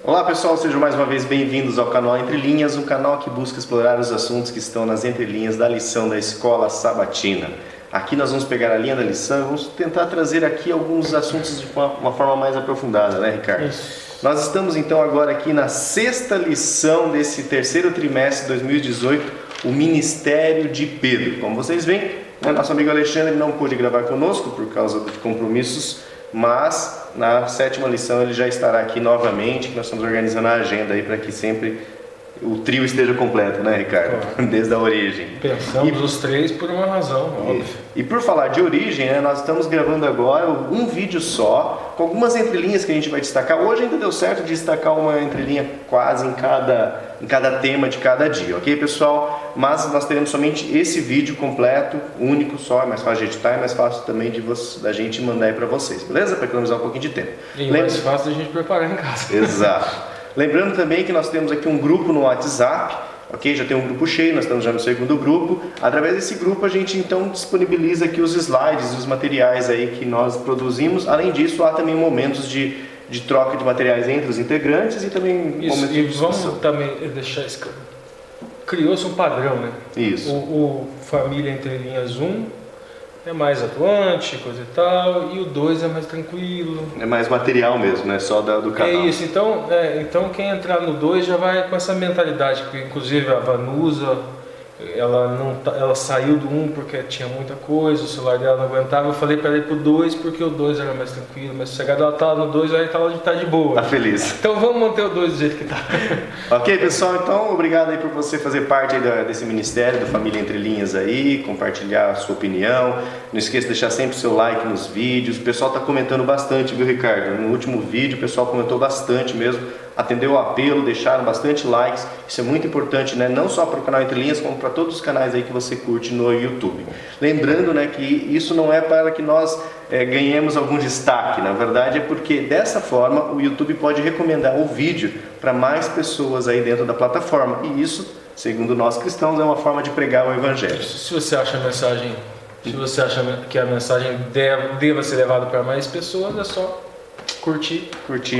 Olá pessoal, sejam mais uma vez bem-vindos ao canal Entre Linhas, um canal que busca explorar os assuntos que estão nas entrelinhas da lição da Escola Sabatina. Aqui nós vamos pegar a linha da lição e vamos tentar trazer aqui alguns assuntos de uma forma mais aprofundada, né, Ricardo? Isso. Nós estamos então agora aqui na sexta lição desse terceiro trimestre de 2018, o Ministério de Pedro. Como vocês veem, nosso amigo Alexandre não pôde gravar conosco por causa de compromissos, mas na sétima lição ele já estará aqui novamente, que nós estamos organizando a agenda aí para que sempre o trio esteja completo, né, Ricardo? Claro. Desde a origem. Pensamos os três por uma razão, óbvio. E por falar de origem, né, nós estamos gravando agora um vídeo só, com algumas entrelinhas que a gente vai destacar. Hoje ainda deu certo de destacar uma entrelinha quase em cada tema de cada dia, ok, pessoal? Mas nós teremos somente esse vídeo completo, único só, é mais fácil de editar, é mais fácil também da gente mandar aí para vocês, beleza? Para economizar um pouquinho de tempo. E mais fácil da gente preparar em casa. Exato. Lembrando também que nós temos aqui um grupo no WhatsApp, ok? Já tem um grupo cheio, nós estamos já no segundo grupo. Através desse grupo a gente então disponibiliza aqui os slides, os materiais aí que nós produzimos. Além disso, há também momentos de troca de materiais entre os integrantes e também momentos de discussão. Vamos também deixar isso. Criou-se um padrão, né? Isso. O Família Entre Linhas 1 é mais atuante, coisa e tal, e o 2 é mais tranquilo. É mais material mesmo, né? Só do canal. É isso, então quem entrar no 2 já vai com essa mentalidade, que inclusive a Vanusa, ela saiu do 1 porque tinha muita coisa, o celular dela não aguentava. Eu falei para ela ir pro 2 porque o 2 era mais tranquilo, mas sossegado. Ela tá no 2, aí tá de boa. Tá feliz. Então vamos manter o 2 do jeito que tá. Ok, pessoal, então obrigado aí por você fazer parte aí desse ministério, do Família Entre Linhas aí, compartilhar a sua opinião. Não esqueça de deixar sempre o seu like nos vídeos. O pessoal tá comentando bastante, viu, Ricardo? No último vídeo o pessoal comentou bastante mesmo, atendeu o apelo, deixaram bastante likes. Isso é muito importante, né? Não só para o canal Entre Linhas, como para todos os canais aí que você curte no YouTube. Lembrando, né, que isso não é para que nós ganhemos algum destaque, na verdade é porque dessa forma o YouTube pode recomendar o vídeo para mais pessoas aí dentro da plataforma, e isso, segundo nós cristãos, é uma forma de pregar o Evangelho. Se você acha que a mensagem deva ser levada para mais pessoas, é só curtir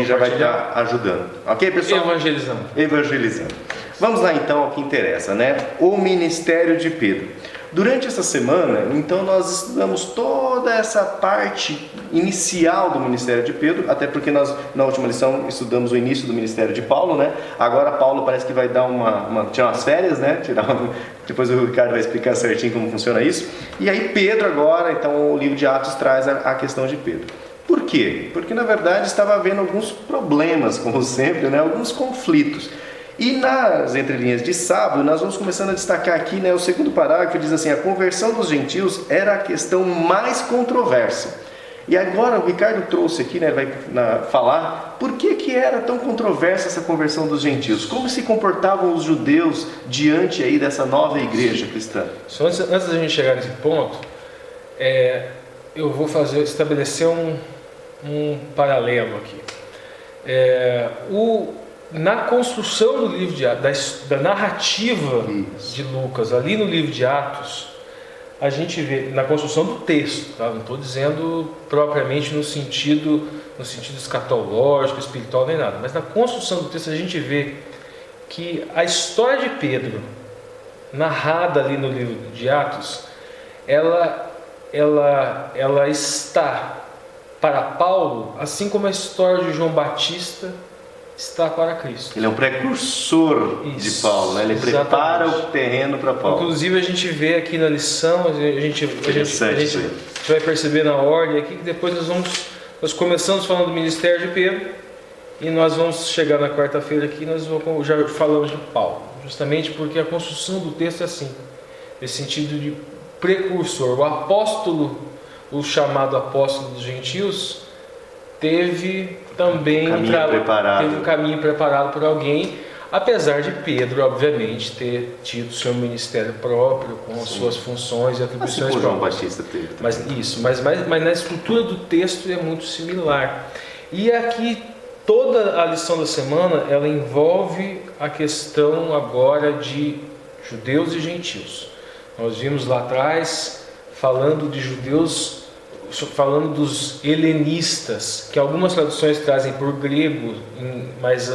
já vai estar ajudando, ok, pessoal? Evangelizando. Vamos lá então ao que interessa, né? O Ministério de Pedro. Durante essa semana, então, nós estudamos toda essa parte inicial do Ministério de Pedro, até porque nós, na última lição, estudamos o início do Ministério de Paulo, né? Agora Paulo parece que vai dar tirar umas férias, né? Depois o Ricardo vai explicar certinho como funciona isso. E aí Pedro agora, então, o livro de Atos traz a questão de Pedro. Por quê? Porque, na verdade, estava havendo alguns problemas, como sempre, né? Alguns conflitos. E nas entrelinhas de sábado, nós vamos começando a destacar aqui, né, o segundo parágrafo, diz assim: a conversão dos gentios era a questão mais controversa. E agora o Ricardo trouxe aqui, né, vai falar por que era tão controversa essa conversão dos gentios, como se comportavam os judeus diante aí dessa nova igreja cristã. Só antes da gente chegar nesse ponto, eu vou estabelecer um paralelo aqui. Na construção do livro da narrativa de Lucas, ali no livro de Atos, a gente vê, na construção do texto, tá? Não estou dizendo propriamente no sentido escatológico, espiritual, nem nada, mas na construção do texto a gente vê que a história de Pedro, narrada ali no livro de Atos, ela está para Paulo, assim como a história de João Batista está para Cristo. Ele é um precursor de Paulo, né? Ele prepara o terreno para Paulo. Inclusive a gente vê aqui na lição, a gente vai perceber na ordem aqui que depois nós começamos falando do ministério de Pedro e nós vamos chegar na quarta-feira aqui e nós já falamos de Paulo, justamente porque a construção do texto é assim, nesse sentido de precursor. O apóstolo, o chamado apóstolo dos gentios, teve também um caminho preparado por alguém, apesar de Pedro, obviamente, ter tido seu ministério próprio, com as suas funções e atribuições próprias. João Batista teve. Mas na estrutura do texto é muito similar. E aqui, toda a lição da semana, ela envolve a questão agora de judeus e gentios. Nós vimos lá atrás, falando de judeus, falando dos helenistas, que algumas traduções trazem por grego, mas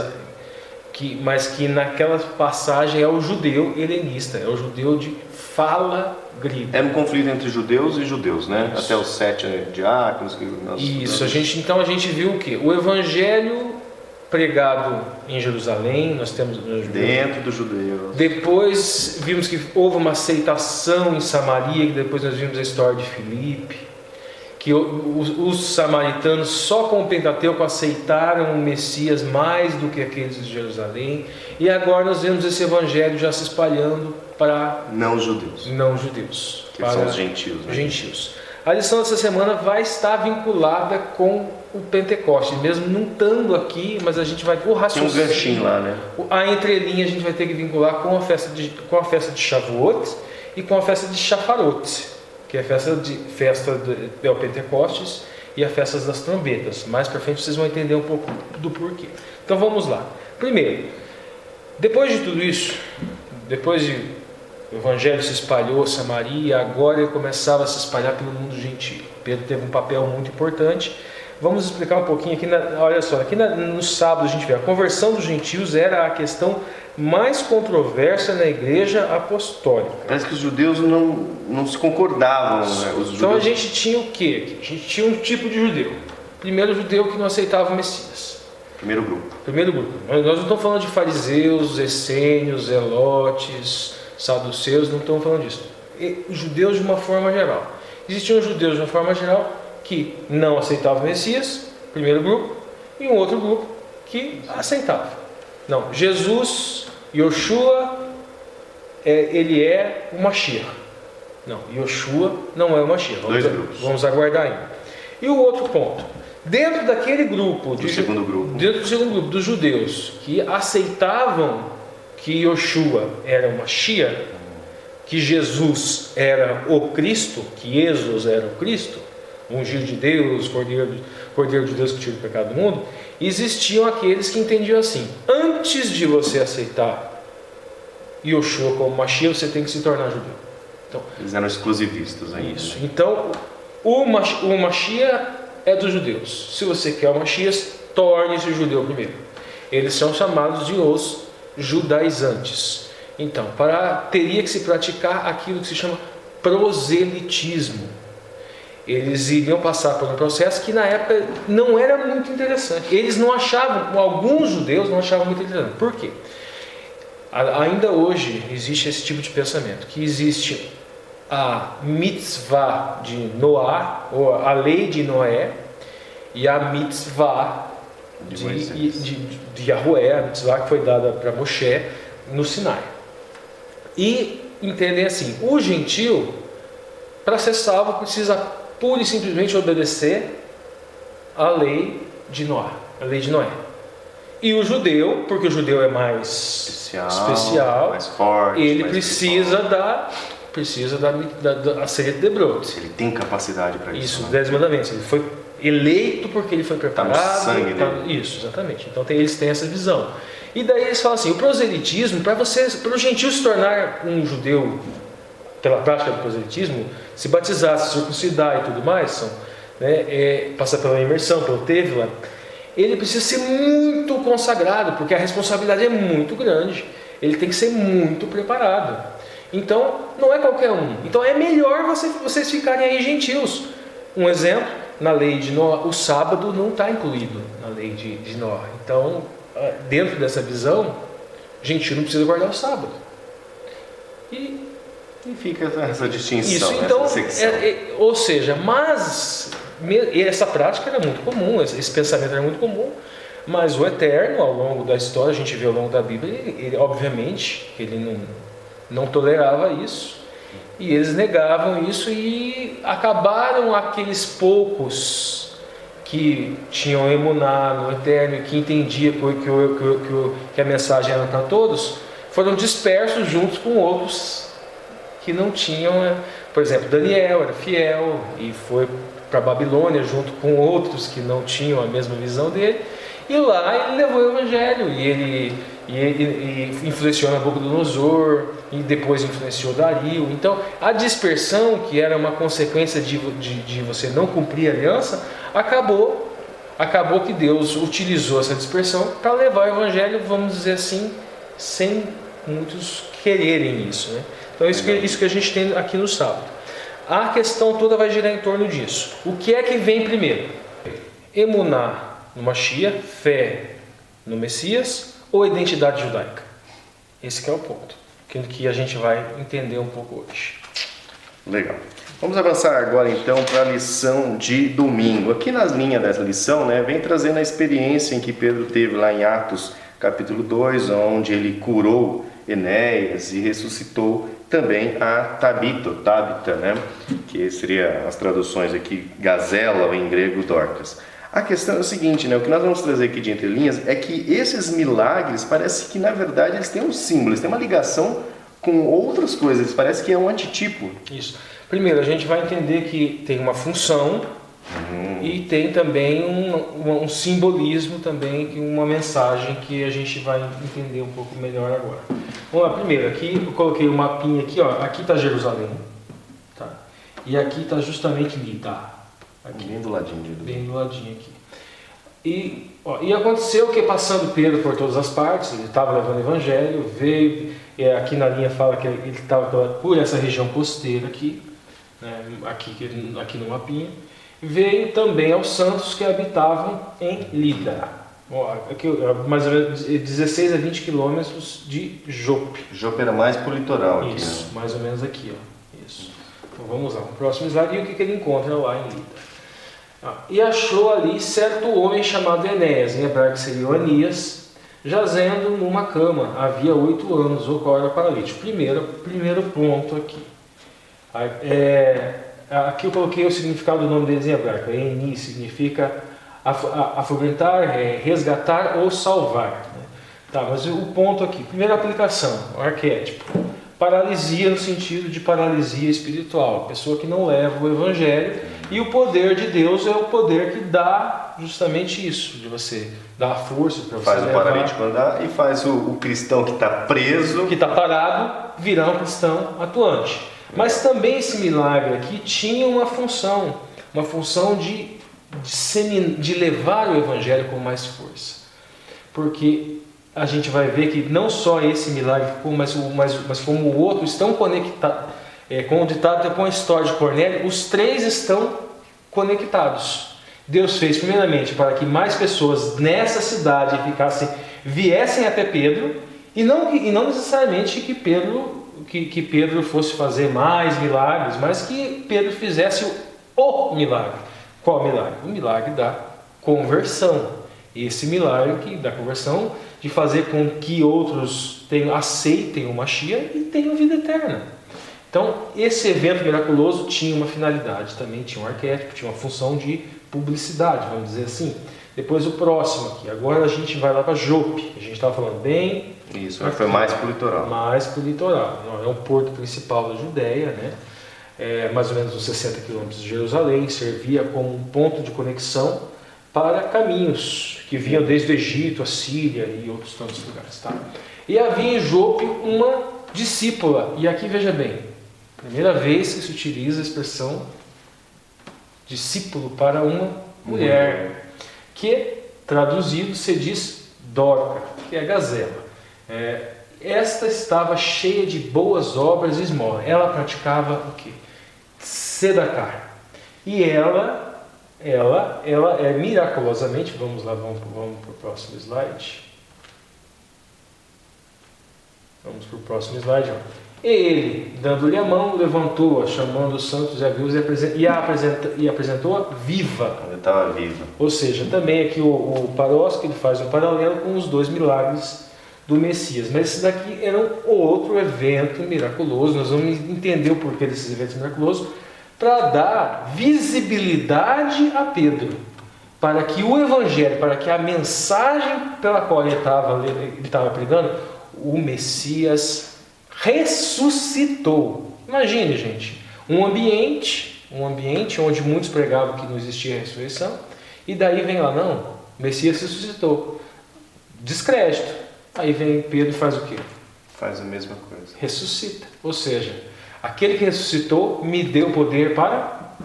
mas que naquela passagem é o judeu helenista, é o judeu de fala grega. Era um conflito entre judeus e judeus, né? Isso. Até os 7 diáconos que nós Isso, então a gente viu o quê? O evangelho pregado em Jerusalém, nós temos dentro dos judeus. Depois vimos que houve uma aceitação em Samaria, que depois nós vimos a história de Filipe, que os samaritanos só com o Pentateuco aceitaram o Messias mais do que aqueles de Jerusalém, e agora nós vemos esse evangelho já se espalhando para não judeus, que são os gentios, né? Gentios. A lição dessa semana vai estar vinculada com o Pentecostes, mesmo não estando aqui, mas a gente vai o raciocínio. Tem um ganchinho lá, né? A entrelinha a gente vai ter que vincular com a festa de Shavuot e com a festa de Shafarot, que é a festa do Pentecostes e a festa das trombetas. Mais para frente vocês vão entender um pouco do porquê. Então vamos lá. Primeiro, depois de tudo isso, depois de o evangelho se espalhou, Samaria, agora ele começava a se espalhar pelo mundo gentil. Pedro teve um papel muito importante. Vamos explicar um pouquinho aqui. Olha só, aqui no sábado a gente vê a conversão dos gentios era a questão mais controversa na igreja apostólica. Parece que os judeus não se concordavam, né? Então a gente tinha o quê? A gente tinha um tipo de judeu. Primeiro judeu que não aceitava o Messias. Primeiro grupo. Nós não estamos falando de fariseus, essênios, zelotes, saduceus, não estamos falando disso. Os judeus de uma forma geral. Existiam judeus de uma forma geral que não aceitavam o Messias, primeiro grupo, e um outro grupo que aceitava. Não, Jesus, Yoshua, ele é o Mashiach. Não, Yoshua não é o Mashiach. Dois grupos. Vamos aguardar ainda. E o outro ponto, dentro daquele grupo, dentro do segundo grupo dos judeus que aceitavam que Yoshua era o Mashiach, que Jesus era o Cristo, que Jesus era o Cristo, o ungido de Deus, Cordeiro de Deus que tira o pecado do mundo, existiam aqueles que entendiam assim: antes de você aceitar Yoshua como Mashiach, você tem que se tornar judeu. Então, eles eram exclusivistas ainda. Isso. Então, o Mashiach é dos judeus. Se você quer o Mashiach, torne-se judeu primeiro. Eles são chamados de os judaizantes. Então, teria que se praticar aquilo que se chama proselitismo. Eles iriam passar por um processo que na época não era muito interessante. Eles não achavam, alguns judeus não achavam muito interessante. Por quê? Ainda hoje existe esse tipo de pensamento, que existe a mitzvah de Noá, ou a lei de Noé, e a mitzvah de Yahué, a mitzvah que foi dada para Moshe no Sinai. E entendem assim: o gentil, para ser salvo, precisa pura e simplesmente obedecer a lei de Noé, E o judeu, porque o judeu é mais especial, mais forte, ele mais precisa da Aseret de Brot. Ele tem capacidade para isso. Isso, os né? 10 mandamentos. Ele foi eleito porque ele foi preparado. Tá no sangue dele. Isso, exatamente. Então eles têm essa visão. E daí eles falam assim: o proselitismo, para o gentil se tornar um judeu pela prática do proselitismo, se batizar, se circuncidar e tudo mais, passar pela imersão, pelo tevila, ele precisa ser muito consagrado, porque a responsabilidade é muito grande. Ele tem que ser muito preparado. Então, não é qualquer um. Então, é melhor vocês ficarem aí gentios. Um exemplo, na lei de Noé, o sábado não está incluído na lei de Noé. Então, dentro dessa visão, gentil não precisa guardar o sábado. E fica essa distinção, isso, então, essa secção. Ou seja, mas essa prática era muito comum, esse pensamento era muito comum, mas o Eterno, ao longo da história, a gente vê ao longo da Bíblia, ele obviamente, ele não tolerava isso, e eles negavam isso, e acabaram aqueles poucos que tinham emuná no Eterno e que entendiam que a mensagem era para todos, foram dispersos juntos com outros que não tinham. Por exemplo, Daniel era fiel e foi para a Babilônia junto com outros que não tinham a mesma visão dele, e lá ele levou o evangelho, e ele influenciou Nabucodonosor, e depois influenciou Dario. Então a dispersão, que era uma consequência de você não cumprir a aliança, acabou acabou que Deus utilizou essa dispersão para levar o evangelho, vamos dizer assim, sem muitos quererem isso, né? Então isso que a gente tem aqui no sábado. A questão toda vai girar em torno disso. O que é que vem primeiro? Emuná no Mashiach, fé no Messias, ou identidade judaica? Esse que é o ponto, que a gente vai entender um pouco hoje. Legal. Vamos avançar agora então para a lição de domingo. Aqui nas linhas dessa lição, né, vem trazendo a experiência em que Pedro teve lá em Atos capítulo 2, onde ele curou Enéas e ressuscitou também a Tabita, né, que seria as traduções aqui, gazela ou em grego Dorcas. A questão é o seguinte, né, o que nós vamos trazer aqui de entre linhas é que esses milagres parece que na verdade eles têm um símbolo, eles têm uma ligação com outras coisas, parece que é um antitipo. Isso. Primeiro, a gente vai entender que tem uma função e tem também um simbolismo também, uma mensagem que a gente vai entender um pouco melhor agora. Vamos lá, primeiro, aqui eu coloquei um mapinha aqui, ó, aqui está Jerusalém, tá? E aqui está justamente Lida. Aqui, bem do ladinho. Bem do ladinho aqui. E aconteceu que passando Pedro por todas as partes, ele estava levando o evangelho, veio, aqui na linha fala que ele estava por essa região costeira aqui, né, aqui no mapinha, veio também aos santos que habitavam em Lida, aqui, mais ou menos 16 a 20 quilômetros de Jope. Jope era mais pro litoral aqui. Isso, né? mais ou menos aqui, ó. Isso. Então vamos lá, o próximo slide, e o que ele encontra lá em Lida? E achou ali certo homem chamado Enéas, em hebraico seria Anias, jazendo numa cama, havia 8 anos, o qual era paralítico. Primeiro ponto aqui. Aqui eu coloquei o significado do nome deles em hebraico. Eni significa afugentar, resgatar ou salvar. Né? Tá, mas o ponto aqui, primeira aplicação, o arquétipo. Paralisia no sentido de paralisia espiritual, pessoa que não leva o evangelho, e o poder de Deus é o poder que dá justamente isso, de você dar a força para você faz levar. O paralítico andar e faz o cristão que está preso, que está parado, virar um cristão atuante. Mas também esse milagre aqui tinha uma função de levar o evangelho com mais força, porque a gente vai ver que não só esse milagre, mas como o outro, estão conectados. Com o ditado, com a história de Cornélio, os três estão conectados. Deus fez primeiramente para que mais pessoas nessa cidade viessem até Pedro, e não necessariamente que Pedro fosse fazer mais milagres, mas que Pedro fizesse o milagre. Qual milagre? O milagre da conversão. Esse milagre da conversão, de fazer com que outros aceitem o Mashiach e tenham vida eterna. Então, esse evento miraculoso tinha uma finalidade, também tinha um arquétipo, tinha uma função de publicidade, vamos dizer assim. Depois o próximo aqui, agora a gente vai lá para Jope, a gente estava falando bem... Isso, foi mais para o litoral. Mais para o litoral, é um porto principal da Judéia, né? Mais ou menos uns 60 quilômetros de Jerusalém, servia como um ponto de conexão para caminhos que vinham desde o Egito, a Síria e outros tantos lugares. Tá? E havia em Jope uma discípula, e aqui veja bem, primeira vez que se utiliza a expressão discípulo para uma mulher, que traduzido se diz Dorca, que é gazela. Esta estava cheia de boas obras e esmola. Ela praticava o quê? Tzedakah. E ela miraculosamente, vamos para o próximo slide. Vamos para o próximo slide. Ele, dando-lhe a mão, levantou-a, chamando os santos e a viúva, e apresentou-a viva. Ela estava viva. Ou seja, também aqui o Parósco, ele faz um paralelo com os 2 milagres do Messias. Mas esse daqui era um outro evento miraculoso. Nós vamos entender o porquê desses eventos miraculosos para dar visibilidade a Pedro, para que o Evangelho, para que a mensagem pela qual ele estava pregando, o Messias ressuscitou. Imagine, gente, um ambiente onde muitos pregavam que não existia ressurreição, e daí vem lá, não, o Messias ressuscitou. Descrédito. Aí vem Pedro e faz o quê? Faz a mesma coisa. Ressuscita. Ou seja, aquele que ressuscitou me deu poder para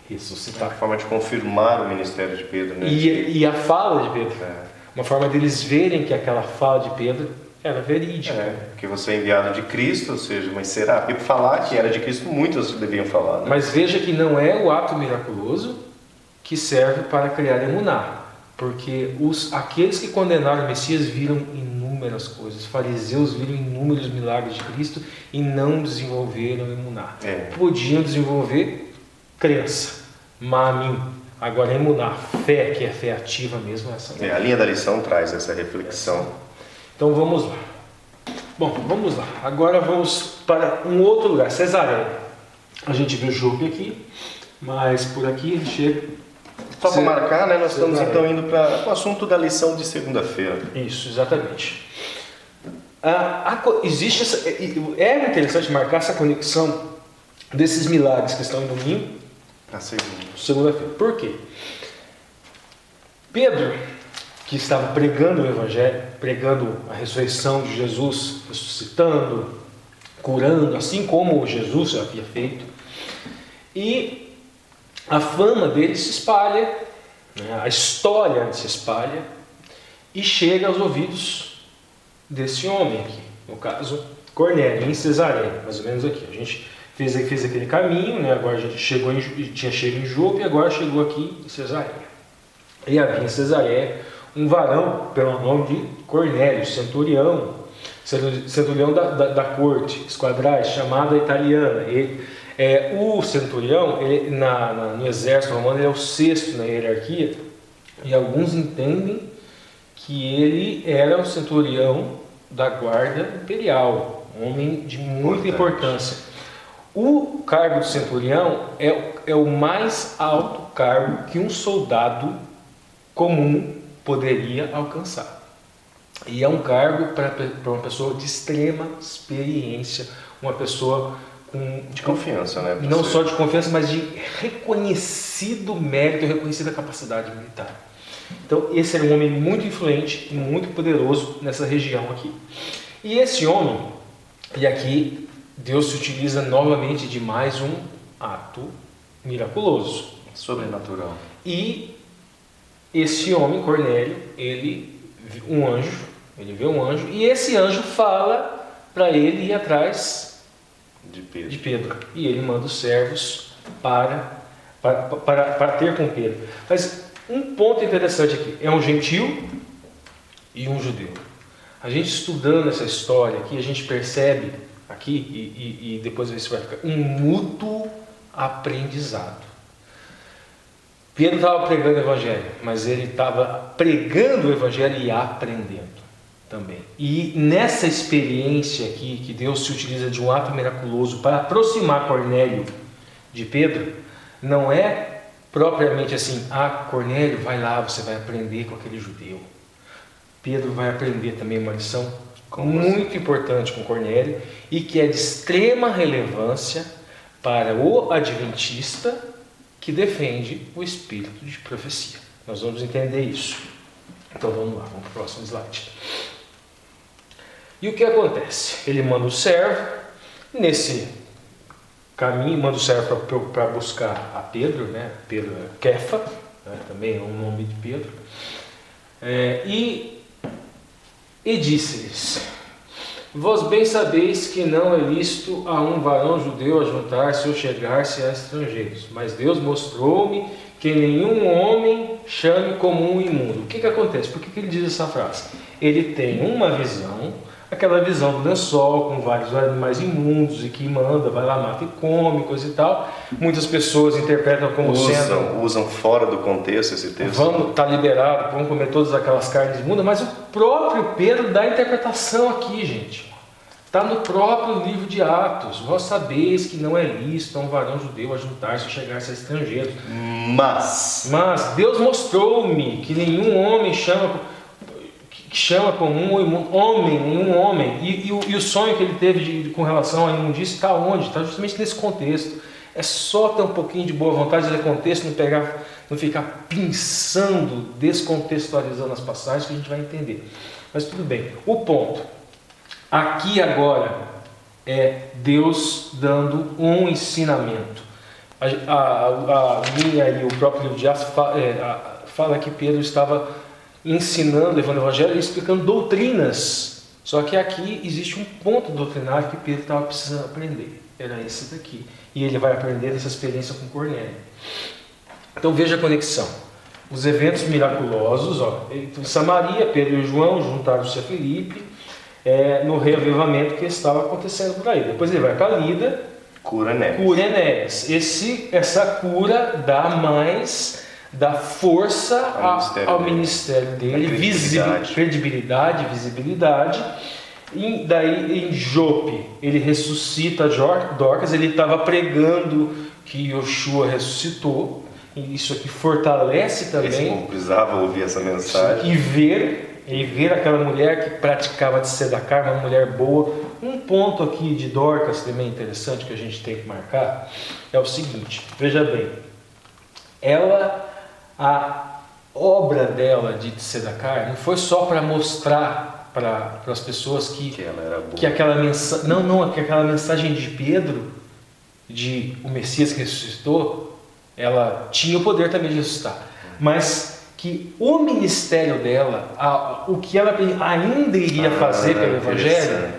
ressuscitar. Uma forma de confirmar o ministério de Pedro, né? E a fala de Pedro. Uma forma deles verem que aquela fala de Pedro era verídica. Porque você é enviado de Cristo, ou seja, mas será? Porque para falar que era de Cristo, muitos deviam falar. Né? Mas veja que não é o ato miraculoso que serve para criar emuná. Porque aqueles que condenaram o Messias viram inúmeras coisas. Os fariseus viram inúmeros milagres de Cristo e não desenvolveram emuná. Podiam desenvolver crença, mamim. Agora emuná, fé, que é fé ativa mesmo. A linha da lição traz essa reflexão. Então vamos lá. Bom, vamos lá. Agora vamos para um outro lugar, Cesareia. A gente viu Jope aqui, mas por aqui chega... Só para marcar, né, nós estamos então indo para o assunto da lição de segunda-feira. Isso, exatamente. Existe é interessante marcar essa conexão desses milagres que estão em domingo na segunda-feira. Por quê? Pedro, que estava pregando o Evangelho, pregando a ressurreição de Jesus, ressuscitando, curando, assim como Jesus já havia feito, e a fama dele se espalha, né? A história se espalha e chega aos ouvidos desse homem aqui, no caso Cornélio, em Cesareia, mais ou menos aqui. A gente fez aquele caminho, né? Agora a gente tinha chegado em Jope e agora chegou aqui em Cesareia. E havia em Cesareia um varão pelo nome de Cornélio, centurião da corte, esquadrais, chamada italiana. O centurião, no exército romano, ele é o sexto na hierarquia, e alguns entendem que ele era o centurião da guarda imperial, um homem de muita importância. O cargo de centurião é o mais alto cargo que um soldado comum poderia alcançar. E é um cargo para uma pessoa de extrema experiência, uma pessoa de confiança, né? Não só de confiança, mas de reconhecido mérito, reconhecida capacidade militar. Então, esse era um homem muito influente e muito poderoso nessa região aqui. E esse homem, e aqui Deus se utiliza novamente de mais um ato miraculoso, sobrenatural. E esse homem, Cornélio, ele vê um anjo, e esse anjo fala para ele ir atrás de Pedro. E ele manda os servos para ter com Pedro. Mas um ponto interessante aqui, é um gentil e um judeu. A gente estudando essa história aqui, a gente percebe aqui, e depois isso vai ficar, um mútuo aprendizado. Pedro estava pregando o Evangelho, mas ele estava pregando o Evangelho e aprendendo também. E nessa experiência aqui, que Deus se utiliza de um ato miraculoso para aproximar Cornélio de Pedro, não é propriamente assim, Cornélio, vai lá, você vai aprender com aquele judeu. Pedro vai aprender também uma lição muito importante com Cornélio e que é de extrema relevância para o adventista que defende o espírito de profecia. Nós vamos entender isso. Então vamos lá, vamos para o próximo slide. E o que acontece? Ele manda o servo, nesse caminho, manda o servo para buscar a Pedro, né? Pedro é Kefa, né? Também é um nome de Pedro. E disse-lhes: vós bem sabeis que não é lícito a um varão judeu ajuntar-se ou chegar-se a estrangeiros, mas Deus mostrou-me que nenhum homem chame como um imundo. O que acontece? Por que ele diz essa frase? Ele tem uma visão, aquela visão do lençol com vários animais imundos e que manda, vai lá, mata e come, coisa e tal. Muitas pessoas interpretam como usam fora do contexto esse texto. Está liberado, vamos comer todas aquelas carnes imundas, mas o próprio Pedro dá a interpretação aqui, gente. Está no próprio livro de Atos. Vós sabeis que não é lícito a um varão judeu ajuntar-se ou chegar-se a estrangeiro. Mas Deus mostrou-me que nenhum homem chama como nenhum homem. E o sonho que ele teve com relação à imundícia está onde? Está justamente nesse contexto. É só ter um pouquinho de boa vontade de ler contexto, não ficar pensando, descontextualizando as passagens que a gente vai entender. Mas tudo bem. O ponto aqui agora é Deus dando um ensinamento A linha e o próprio livro de Atos fala que Pedro estava ensinando, levando o evangelho e explicando doutrinas. Só que aqui existe um ponto doutrinário que Pedro estava precisando aprender. Era esse daqui. E ele vai aprender nessa experiência com Cornélio. Então veja a conexão. Os eventos miraculosos, em Samaria, Pedro e João juntaram-se a Filipe no reavivamento que estava acontecendo por aí. Depois ele vai para Lida, cura Enéas. Essa cura dá força ao ministério dele, credibilidade, visibilidade. E daí em Jope ele ressuscita Dorcas, ele estava pregando que Yoshua ressuscitou, e isso aqui fortalece também. Esse povo precisava ouvir essa mensagem. E ver aquela mulher que praticava de tzedakah, uma mulher boa. Um ponto aqui de Dorcas também interessante que a gente tem que marcar é o seguinte, veja bem, a obra dela de tzedakah não foi só para mostrar para as pessoas que ela era boa. Que aquela mensagem, que aquela mensagem de Pedro, de o Messias que ressuscitou, ela tinha o poder também de ressuscitar, mas que o ministério dela, o que ela ainda iria fazer pelo Evangelho,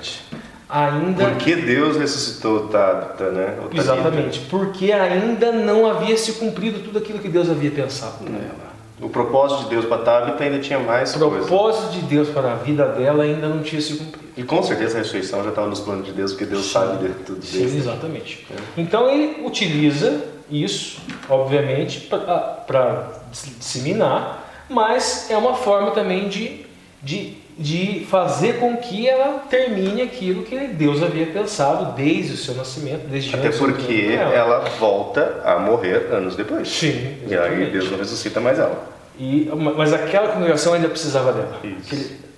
porque Deus ressuscitou Tabita, né? Exatamente, porque ainda não havia se cumprido tudo aquilo que Deus havia pensado para ela. O propósito de Deus para Tabita ainda tinha mais coisa. O propósito de Deus para a vida dela ainda não tinha se cumprido. E com certeza a ressurreição já estava nos planos de Deus, porque Deus sabe de tudo isso. Sim, exatamente. Então ele utiliza isso, obviamente, para disseminar, mas é uma forma também de fazer com que ela termine aquilo que Deus havia pensado desde o seu nascimento, desde até porque ela volta a morrer anos depois. Sim, exatamente. E aí Deus não ressuscita mais ela. Mas aquela congregação ainda precisava dela.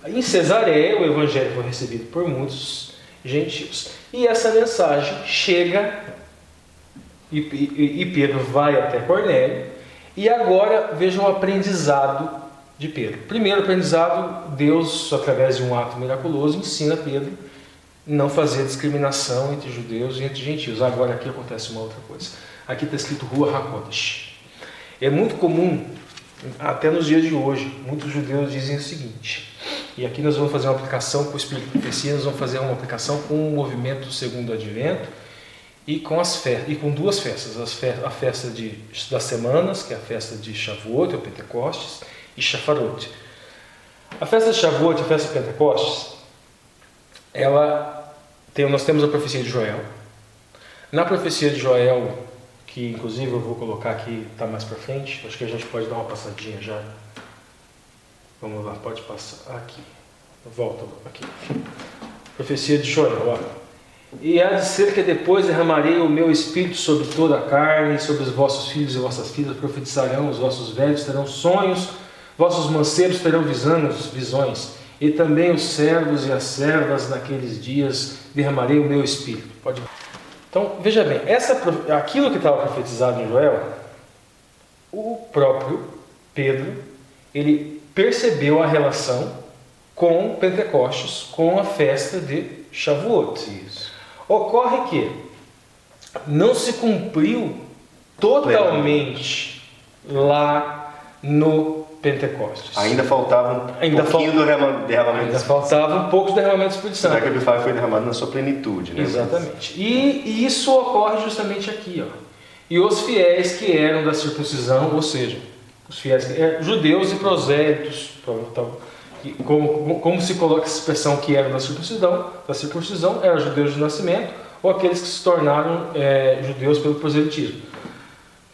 Em Cesareia, o evangelho foi recebido por muitos gentios. E essa mensagem chega, e Pedro vai até Cornélio. E agora vejam o aprendizado de Pedro. Primeiro aprendizado, Deus, através de um ato miraculoso, ensina Pedro não fazer discriminação entre judeus e entre gentios. Agora aqui acontece uma outra coisa. Aqui está escrito Ruach HaKodesh. É muito comum, até nos dias de hoje, muitos judeus dizem o seguinte, e aqui nós vamos fazer uma aplicação com o Espírito de Profecia, nós vamos fazer uma aplicação com o movimento segundo Advento e com duas festas, a festa das semanas, que é a festa de Shavuot, ou Pentecostes, e Shafarot. A festa de Shavuot, a festa de Pentecostes, nós temos a profecia de Joel. Na profecia de Joel, que inclusive eu vou colocar aqui, está mais para frente, acho que a gente pode dar uma passadinha já. Vamos lá, pode passar aqui. Volta aqui. Profecia de Joel, olha. E há de ser que depois derramarei o meu espírito sobre toda a carne, sobre os vossos filhos e vossas filhas profetizarão, os vossos velhos terão sonhos, vossos mancebos terão visões, e também os servos e as servas naqueles dias derramarei o meu espírito. Então, veja bem, aquilo que estava profetizado em Joel, o próprio Pedro, ele percebeu a relação com Pentecostes, com a festa de Shavuot. Isso. Ocorre que não se cumpriu totalmente lá no Pentecostes. Ainda faltava do derramamento. Ainda faltava um pouco do derramamento do Espírito Santo. Será que o Bifai foi derramado na sua plenitude, né? Exatamente. E isso ocorre justamente aqui, E os fiéis que eram da circuncisão, ou seja, os fiéis judeus e prosélitos, como se coloca essa expressão que eram da circuncisão, eram judeus de nascimento, ou aqueles que se tornaram judeus pelo proselitismo.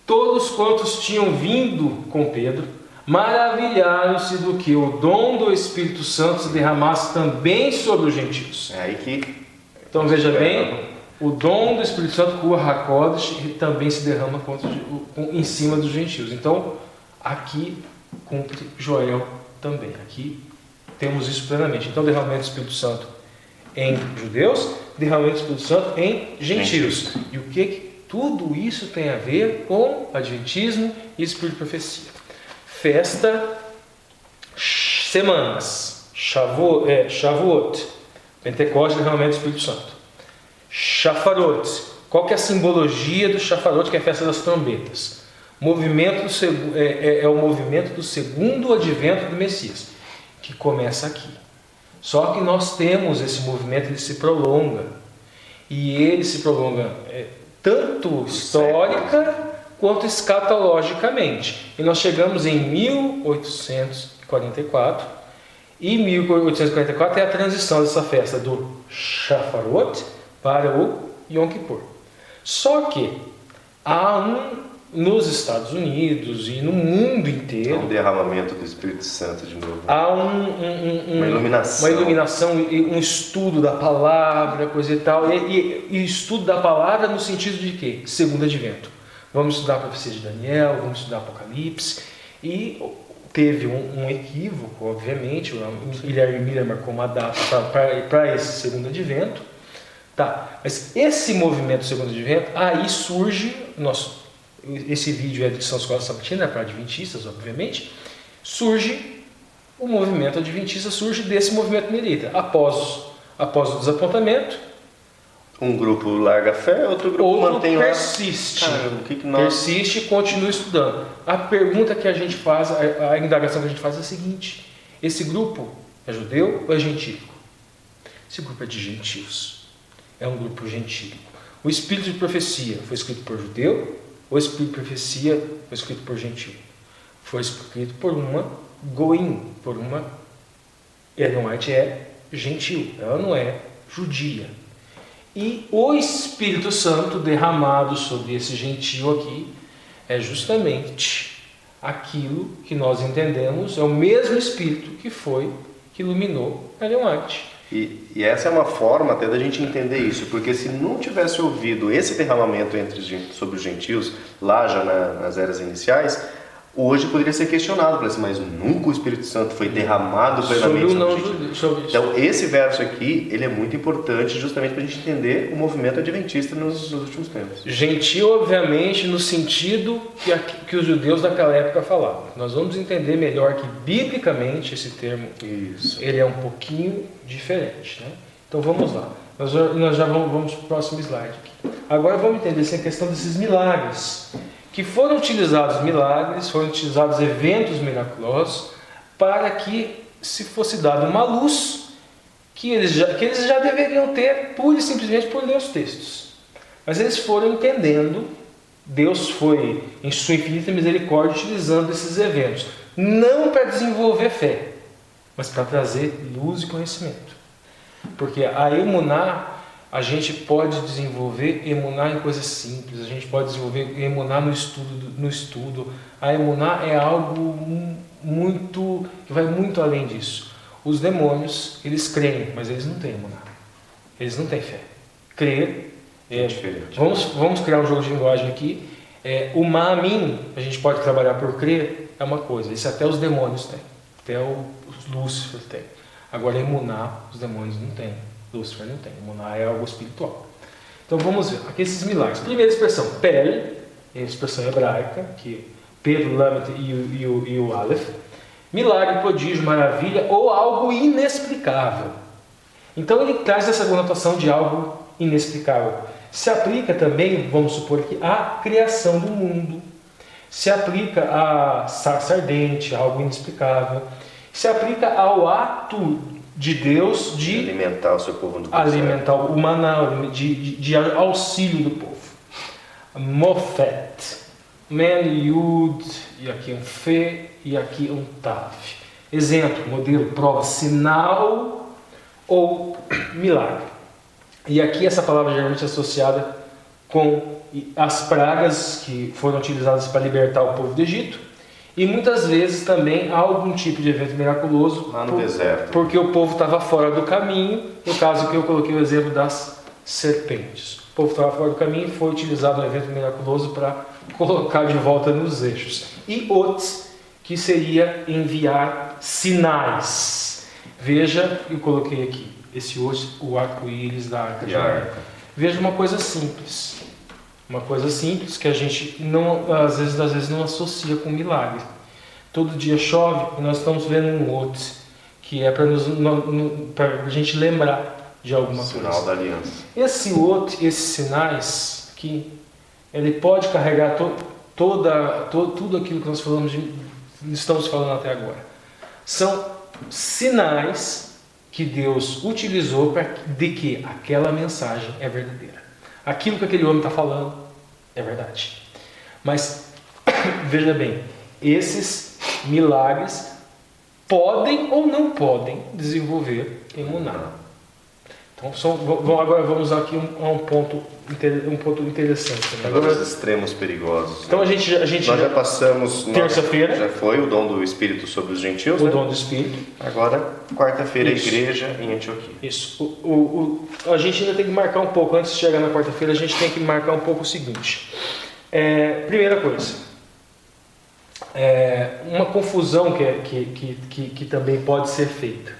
Todos quantos tinham vindo com Pedro maravilharam-se do que o dom do Espírito Santo se derramasse também sobre os gentios. Então veja bem, o dom do Espírito Santo, Ruach HaKodesh, também se derrama em cima dos gentios. Então aqui cumpre Joel também. Aqui temos isso plenamente. Então derramamento do Espírito Santo em judeus, derramamento do Espírito Santo em gentios. E o que tudo isso tem a ver com Adventismo e Espírito de Profecia? Festa, semanas, Shavuot, Pentecostes, derramamento do Espírito Santo. Shafarot, Qual que é a simbologia do chafarote, que é a festa das trombetas? O movimento é o movimento do segundo advento do Messias, que começa aqui. Só que nós temos esse movimento, ele se prolonga. E ele se prolonga tanto histórica quanto escatologicamente. E nós chegamos em 1844. E 1844 é a transição dessa festa do Shafarot para o Yom Kippur. Só que há nos Estados Unidos e no mundo inteiro, um derramamento do Espírito Santo de novo. Há uma iluminação, um estudo da palavra, coisa e tal. E estudo da palavra no sentido de quê? Segundo advento. Vamos estudar a profecia de Daniel, vamos estudar Apocalipse. E teve um equívoco, obviamente. O Guilherme Miller marcou uma data para esse segundo advento. Tá, mas esse movimento segundo advento, aí surge esse vídeo é de São Escola Sabatina, para adventistas, obviamente. Surge o movimento adventista, surge desse movimento milita. Após o desapontamento, um grupo larga a fé, outro grupo mantém persiste. Persiste e continua estudando. A pergunta que a gente faz, a indagação que a gente faz é a seguinte: esse grupo é judeu ou é gentílico? Esse grupo é de gentios. É um grupo gentílico. O espírito de profecia foi escrito por judeu, ou o espírito de profecia foi escrito por gentil? Foi escrito por uma goim, por uma... Ellen White é gentil, ela não é judia. E o Espírito Santo derramado sobre esse gentil aqui é justamente aquilo que nós entendemos, é o mesmo Espírito que iluminou Ellen White. E essa é uma forma até da gente entender isso, porque se não tivesse ouvido esse derramamento sobre os gentios, lá já nas eras iniciais, hoje poderia ser questionado, mas nunca o Espírito Santo foi derramado plenamente sobre os gentios. Então esse verso aqui, ele é muito importante justamente para a gente entender o movimento adventista nos últimos tempos. Gentil, obviamente, no sentido que os judeus daquela época falavam. Nós vamos entender melhor que, biblicamente, esse termo, ele é um pouquinho diferente, né? Então vamos lá. Nós já vamos para o próximo slide aqui. Agora vamos entender essa questão desses milagres. Que foram utilizados eventos miraculosos para que se fosse dada uma luz que eles já deveriam ter pura e simplesmente por ler os textos. Mas eles foram entendendo, Deus foi, em sua infinita misericórdia, utilizando esses eventos, não para desenvolver fé, mas para trazer luz e conhecimento. Porque a emuná, a gente pode desenvolver emuná em coisas simples, a gente pode desenvolver emuná no estudo. A emuná é algo que vai muito além disso. Os demônios, eles creem, mas eles não têm emuná. Eles não têm fé. Crer é diferente. Vamos criar um jogo de linguagem aqui. O ma'amin, a gente pode trabalhar por crer, é uma coisa. Isso até os demônios têm. Até os Lúcifer têm. Agora, emuná, os demônios não têm. Lúcifer não tem. Emuná é algo espiritual. Então vamos ver. Aqui esses milagres. Primeira expressão, Pel, é a expressão hebraica, que Pedro, Lamet e o Aleph. Milagre, prodígio, maravilha ou algo inexplicável. Então ele traz essa conotação de algo inexplicável. Se aplica também, vamos supor aqui, à criação do mundo. Se aplica à sarça ardente, algo inexplicável. Se aplica ao ato de Deus de alimentar o seu povo do alimentar o maná, de auxílio do povo. Mofet, Men, Yud, e aqui um Fe, e aqui um Tav. Exemplo, modelo, prova, sinal ou milagre. E aqui essa palavra geralmente é associada com as pragas que foram utilizadas para libertar o povo do Egito. E muitas vezes também há algum tipo de evento miraculoso lá no deserto, porque o povo estava fora do caminho. No caso que eu coloquei o exemplo das serpentes. O povo estava fora do caminho e foi utilizado um evento miraculoso para colocar de volta nos eixos. E outros, que seria enviar sinais. Veja, eu coloquei aqui esse o arco-íris da Arca de Noé. Veja uma coisa simples. Uma coisa simples que a gente às vezes não associa com milagre. Todo dia chove e nós estamos vendo um outro, que é para a gente lembrar de alguma coisa. Sinal da aliança. Esses sinais, que ele pode carregar tudo aquilo que nós estamos falando até agora. São sinais que Deus utilizou de que aquela mensagem é verdadeira. Aquilo que aquele homem está falando é verdade. Mas, veja bem, esses milagres podem ou não podem desenvolver emuná. Então, agora vamos aqui a um ponto interessante. Né? Agora os extremos perigosos. Então, né? Nós já passamos... Terça-feira. Já foi o dom do Espírito sobre os gentios, o né? dom do Espírito. Agora, quarta-feira, a igreja em Antioquia. Isso. A gente ainda tem que marcar um pouco, antes de chegar na quarta-feira, a gente tem que marcar um pouco o seguinte. Primeira coisa. Uma confusão que também pode ser feita.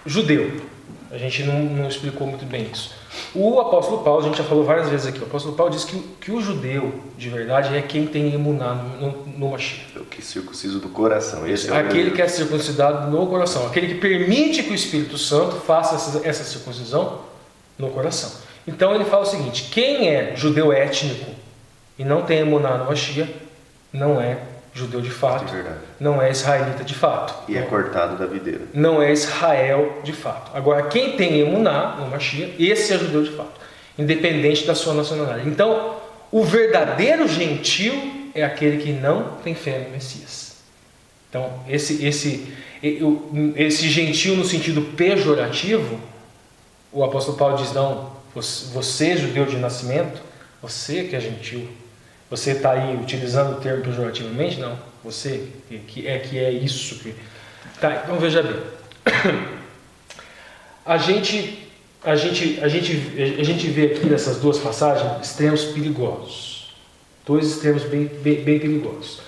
Judeu. A gente não explicou muito bem isso. O apóstolo Paulo, a gente já falou várias vezes aqui, o apóstolo Paulo diz que o judeu, de verdade, é quem tem emuná no Mashiach. O que circunciso do coração. Aquele que é circuncidado no coração. Aquele que permite que o Espírito Santo faça essa circuncisão no coração. Então ele fala o seguinte: quem é judeu étnico e não tem emuná no Mashiach, não é judeu de fato, não é israelita de fato. E é cortado da videira. Não é Israel de fato. Agora, quem tem emuná no Mashiach, esse é judeu de fato, independente da sua nacionalidade. Então, o verdadeiro gentil é aquele que não tem fé no Messias. Então, esse gentil no sentido pejorativo, o apóstolo Paulo diz: não, você judeu de nascimento, você que é gentil. Você está aí utilizando o termo pejorativamente? Não. Você que é isso. Tá, então veja bem. A gente vê aqui nessas duas passagens extremos perigosos. Dois extremos bem perigosos.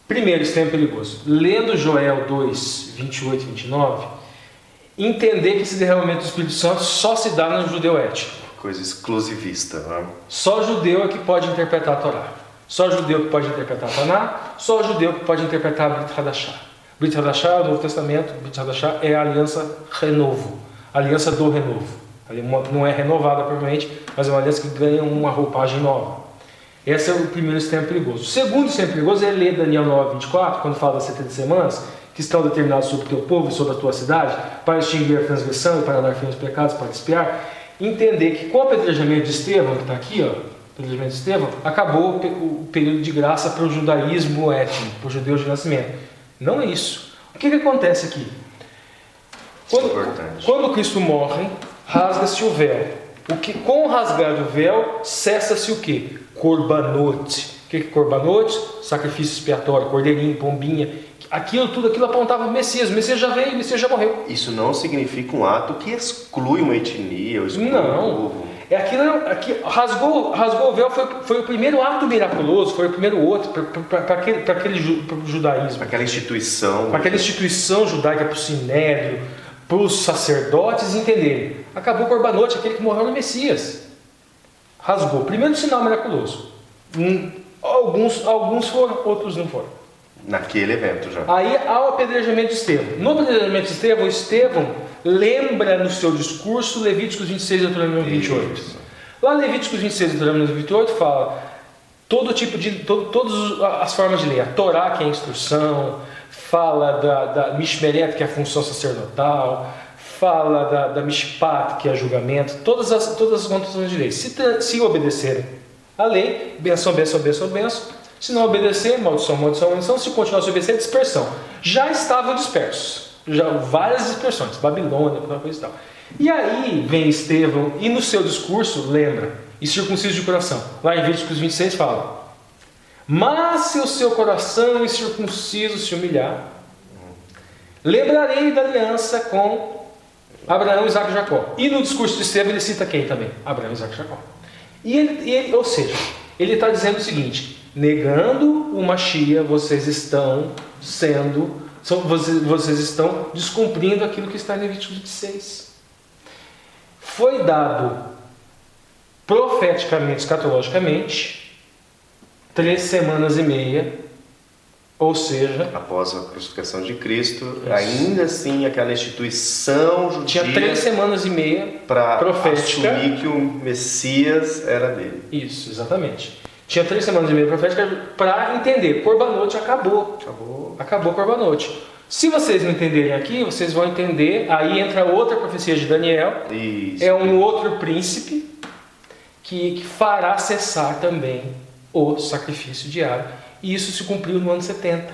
Primeiro extremo perigoso. Lendo Joel 2, 28 e 29, entender que esse derramamento do Espírito Santo só se dá no judeu étnico. Coisa exclusivista, né? Só judeu é que pode interpretar a Torá. Só judeu que pode interpretar a Taná. Só judeu que pode interpretar a Brit Hadashah. Brit Hadashah é o Novo Testamento. Brit Hadashah é a aliança renovo. A aliança do renovo. Não é renovada propriamente, mas é uma aliança que ganha uma roupagem nova. Esse é o primeiro extremo perigoso. O segundo extremo perigoso é ler Daniel 9, 24, quando fala das 70 semanas, que estão determinadas sobre o teu povo e sobre a tua cidade, para extinguir a transgressão e para dar fim aos pecados, para expiar. Entender que com o apedrejamento de Estevão, que está aqui, ó, o apedrejamento de Estevão, acabou o período de graça para o judaísmo étnico, para os judeus de nascimento. Não é isso. O que acontece aqui? Quando Cristo morre, rasga-se o véu. Com o rasgar do véu, cessa-se o quê? Corbanot. O que é corbanot? Sacrifício expiatório, cordeirinho, pombinha. Tudo aquilo apontava o Messias. O Messias já veio, o Messias já morreu. Isso não significa um ato que exclui uma etnia ou exclui um povo. Rasgou o véu, foi o primeiro ato miraculoso, foi o primeiro outro para aquele judaísmo. Para aquela instituição. Para aquela instituição judaica, para o sinédrio, para os sacerdotes entenderem. Acabou o Corbanot, aquele que morreu no Messias. Rasgou. Primeiro sinal miraculoso. Alguns foram, outros não foram. Naquele evento já. Aí há o apedrejamento de Estevão. No apedrejamento de Estevão lembra no seu discurso Levíticos 26 e Deuteronômio 28. Isso. Lá Levíticos 26 e Deuteronômio 28 fala todas as formas de lei. A Torá, que é a instrução, fala da Mishmeret, que é a função sacerdotal, fala da Mishpat, que é julgamento, todas as condições de lei. Se obedecerem a lei, benção, benção, benção, benção. Se não obedecer, maldição, maldição, maldição. Se continuar a obedecer, dispersão. Já estavam dispersos. Já várias dispersões. Babilônia, alguma coisa e tal. E aí vem Estevão e no seu discurso lembra. E circunciso de coração. Lá em Levíticos 26 fala: mas se o seu coração incircunciso se humilhar, lembrarei da aliança com Abraão, Isaac e Jacó. E no discurso de Estevão ele cita quem também? Abraão, Isaac e Jacó. Ou seja, ele está dizendo o seguinte: negando o Mashiach, vocês estão descumprindo aquilo que está em Levíticos 26. Foi dado profeticamente, escatologicamente, 3 semanas e meia Ou seja, após a crucificação de Cristo, ainda assim aquela instituição judia tinha 3 semanas e meia para profética, assumir que o Messias era dele. Isso, exatamente. Tinha 3 semanas e meia profética para entender. Corbanot acabou. Acabou Corbanot. Se vocês não entenderem aqui, vocês vão entender. Aí entra outra profecia de Daniel. Isso. É um outro príncipe que fará cessar também o sacrifício diário. E isso se cumpriu no ano 70,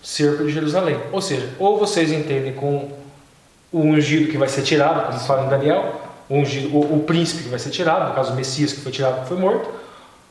cerco de Jerusalém. Ou seja, ou vocês entendem com o ungido que vai ser tirado, como fala em Daniel, o príncipe que vai ser tirado, no caso o Messias que foi tirado, que foi morto,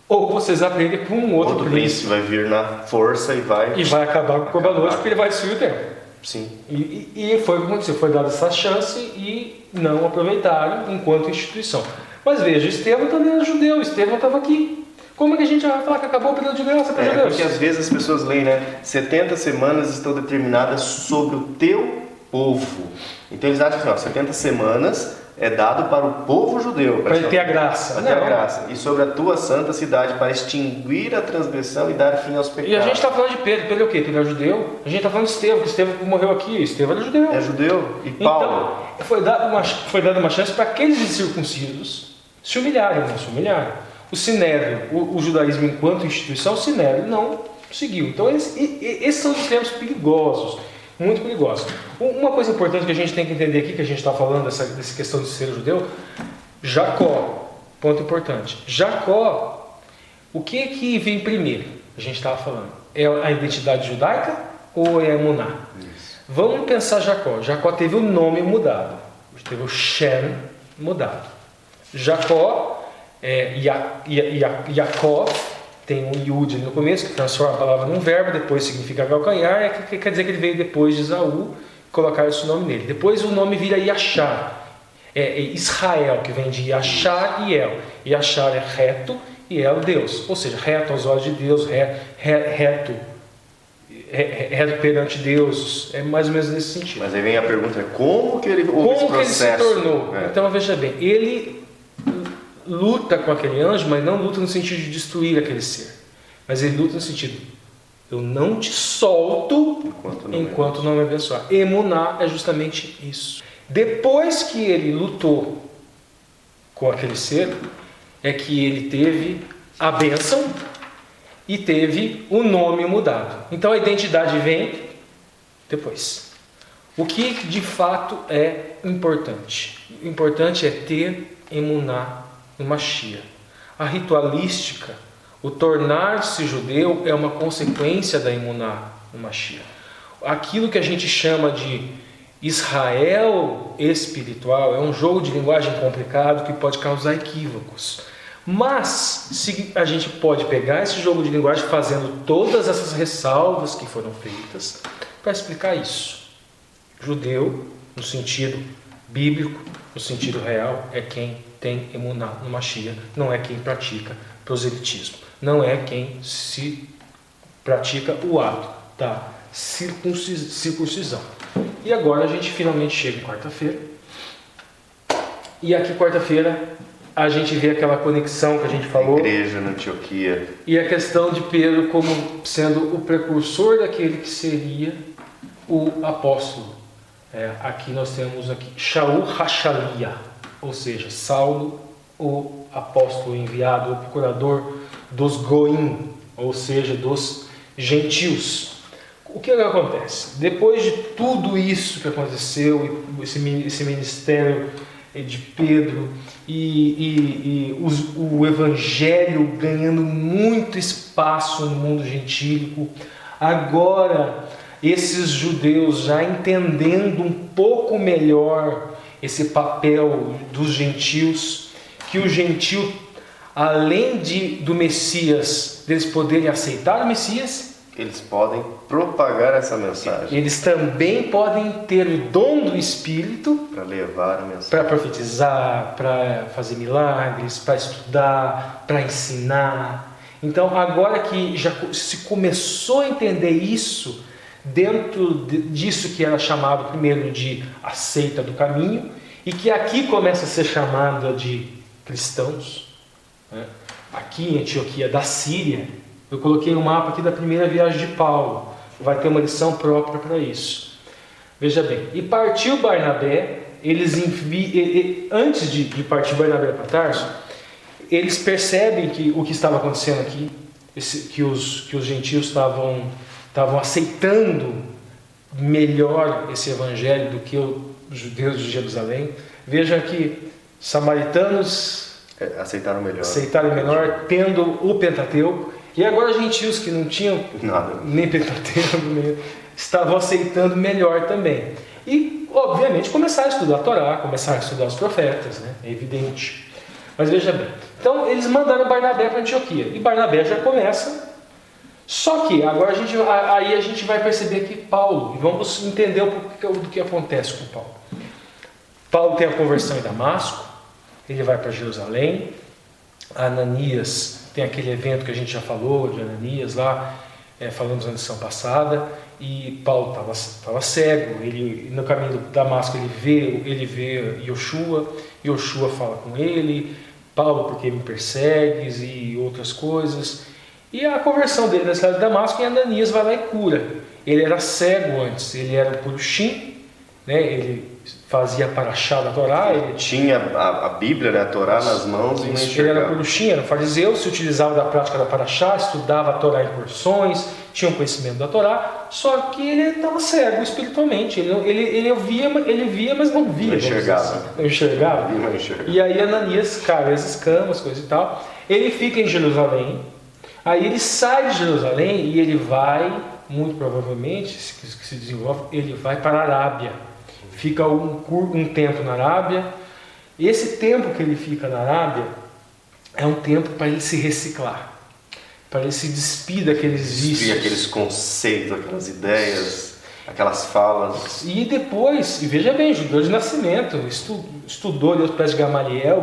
ou vocês aprendem com um outro príncipe vai vir na força e vai acabar com o Corbanot, porque ele vai destruir o templo. Sim. E foi o que aconteceu, foi dada essa chance e não aproveitaram enquanto instituição. Mas veja, Estevão também era judeu, Estevão estava aqui. Como é que a gente vai falar que acabou o período de graça para judeus? Porque às vezes as pessoas leem, 70 semanas estão determinadas sobre o teu povo. Então eles acham assim, 70 semanas é dado para o povo judeu. Para ele ter a graça. Para ter a graça. E sobre a tua santa cidade, para extinguir a transgressão e dar fim aos pecados. E a gente está falando de Pedro. Pedro é o quê? Pedro é judeu. A gente está falando de Estevão, que Estevão morreu aqui. Estevão era judeu. É judeu. E Paulo? Então, foi dada uma chance para aqueles incircuncisos se humilharem, não se humilharam. O Sinédrio, o judaísmo enquanto instituição, o Sinédrio não seguiu. Então esses são os termos perigosos, muito perigosos. Uma coisa importante que a gente tem que entender aqui, que a gente está falando dessa questão de ser judeu, Jacó, ponto importante. Jacó, o que vem primeiro? A gente estava falando, é a identidade judaica ou é a emuná? Vamos pensar Jacó. Jacó teve o nome mudado, teve o Shem mudado. Jacó Yaakov, tem um Yud no começo, que transforma a palavra num verbo, depois significa calcanhar, quer dizer que ele veio depois de Esaú, colocar esse nome nele. Depois o nome vira Yashar, é Israel, que vem de Yashar e El. Yashar é reto e El Deus, ou seja, reto aos olhos de Deus, reto perante Deus, é mais ou menos nesse sentido. Mas aí vem a pergunta, como que ele houve esse processo? Ele se tornou? Então veja bem, ele luta com aquele anjo, mas não luta no sentido de destruir aquele ser. Mas ele luta no sentido, eu não te solto enquanto não me abençoar. Emuná é justamente isso. Depois que ele lutou com aquele ser, é que ele teve a bênção e teve o nome mudado. Então a identidade vem depois. O que de fato é importante? O importante é ter emuná no Mashiach. A ritualística, o tornar-se judeu é uma consequência da emuná no Mashiach. Aquilo que a gente chama de Israel espiritual é um jogo de linguagem complicado que pode causar equívocos. Mas a gente pode pegar esse jogo de linguagem fazendo todas essas ressalvas que foram feitas para explicar isso. Judeu, no sentido bíblico, no sentido real, é quem tem emuná no Mashiach, não é quem pratica proselitismo, não é quem se pratica o ato da circuncisão. E agora a gente finalmente chega em quarta-feira, e aqui quarta-feira a gente vê aquela conexão que a gente falou, igreja na Antioquia, e a questão de Pedro como sendo o precursor daquele que seria o apóstolo. Aqui nós temos Shaul Hashalia, ou seja, Saulo, o apóstolo enviado, o procurador dos Goim, ou seja, dos gentios. O que acontece? Depois de tudo isso que aconteceu, esse ministério de Pedro e o evangelho ganhando muito espaço no mundo gentílico, agora esses judeus já entendendo um pouco melhor esse papel dos gentios, que o gentio, além do Messias, deles poderem aceitar o Messias, eles podem propagar essa mensagem. Eles também podem ter o dom do Espírito para levar a mensagem, para profetizar, para fazer milagres, para estudar, para ensinar. Então, agora que já se começou a entender isso, dentro disso que era chamado primeiro de a seita do caminho, e que aqui começa a ser chamada de cristãos, aqui em Antioquia da Síria, eu coloquei um mapa aqui da primeira viagem de Paulo. vai ter uma lição própria para isso. Veja bem, e partiu Barnabé, antes de partir Barnabé para Tarso, eles percebem que o que estava acontecendo aqui, que os gentios estavam aceitando melhor esse evangelho do que os judeus de Jerusalém. Veja que samaritanos aceitaram melhor, tendo o Pentateuco, e agora gentios que não tinham nada, nem Pentateuco, estavam aceitando melhor também. E, obviamente, começaram a estudar a Torá, começaram a estudar os profetas, né? É evidente. Mas veja bem, então eles mandaram Barnabé para Antioquia, e Barnabé já começa. Só que agora a gente vai perceber que Paulo, e vamos entender do que acontece com Paulo. Paulo tem a conversão em Damasco, ele vai para Jerusalém. Ananias tem aquele evento que a gente já falou de Ananias lá, falamos na lição passada, e Paulo estava cego. Ele, no caminho de Damasco, ele vê Yoshua fala com ele: Paulo, por que me persegues? E outras coisas. E a conversão dele na cidade de Damasco, e Ananias vai lá e cura. Ele era cego antes, ele era um purushim, né? Ele fazia paraxá da Torá. Ele tinha a Bíblia, né? A Torá nas mãos, e não enxergava. Ele era purushim, era um fariseu, se utilizava da prática da paraxá, estudava a Torá em porções, tinha um conhecimento da Torá, só que ele estava cego espiritualmente. Ele via, mas não via. Não enxergava. Não enxergava. E aí Ananias cai as escamas, coisa e tal. Ele fica em Jerusalém. Aí ele sai de Jerusalém e ele vai, muito provavelmente, se desenvolve, ele vai para a Arábia. Fica um tempo na Arábia. Esse tempo que ele fica na Arábia é um tempo para ele se reciclar, para ele se despir daqueles vícios, aqueles conceitos, aquelas ideias, aquelas falas. E depois, e veja bem, judeu de nascimento, estudou ali aos pés de Gamaliel,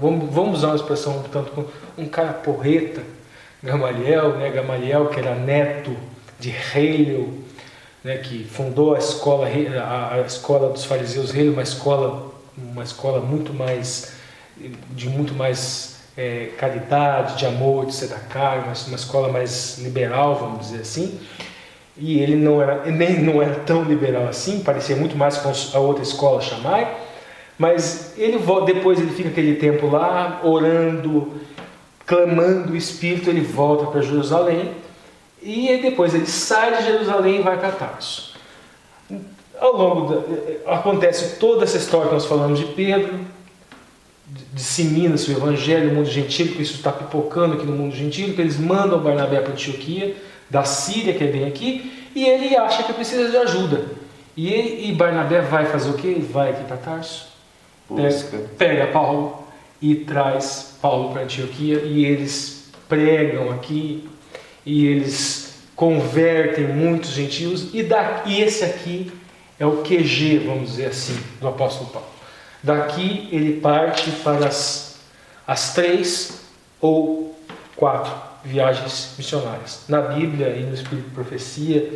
vamos usar uma expressão tanto como um cara porreta, Gamaliel, né? Gamaliel, que era neto de Hillel, né? Que fundou a escola dos fariseus. Hillel, uma escola muito mais caridade, de amor, de tzedakah, uma escola mais liberal, vamos dizer assim. E ele não era tão liberal assim, parecia muito mais com a outra escola, Shammai. Mas depois ele fica aquele tempo lá, orando, clamando o Espírito. Ele volta para Jerusalém, e depois ele sai de Jerusalém e vai para Tarso. Acontece toda essa história que nós falamos de Pedro, dissemina-se o Evangelho no mundo gentílico, que isso está pipocando aqui no mundo gentílico. Eles mandam Barnabé para Antioquia, da Síria, que é bem aqui, e ele acha que precisa de ajuda. E Barnabé vai fazer o quê? Ele vai aqui para Tarso, pega Paulo e traz Paulo para Antioquia, e eles pregam aqui, e eles convertem muitos gentios, e esse aqui é o QG, vamos dizer assim, do apóstolo Paulo. Daqui ele parte para as 3 ou 4 viagens missionárias. Na Bíblia e no Espírito de Profecia,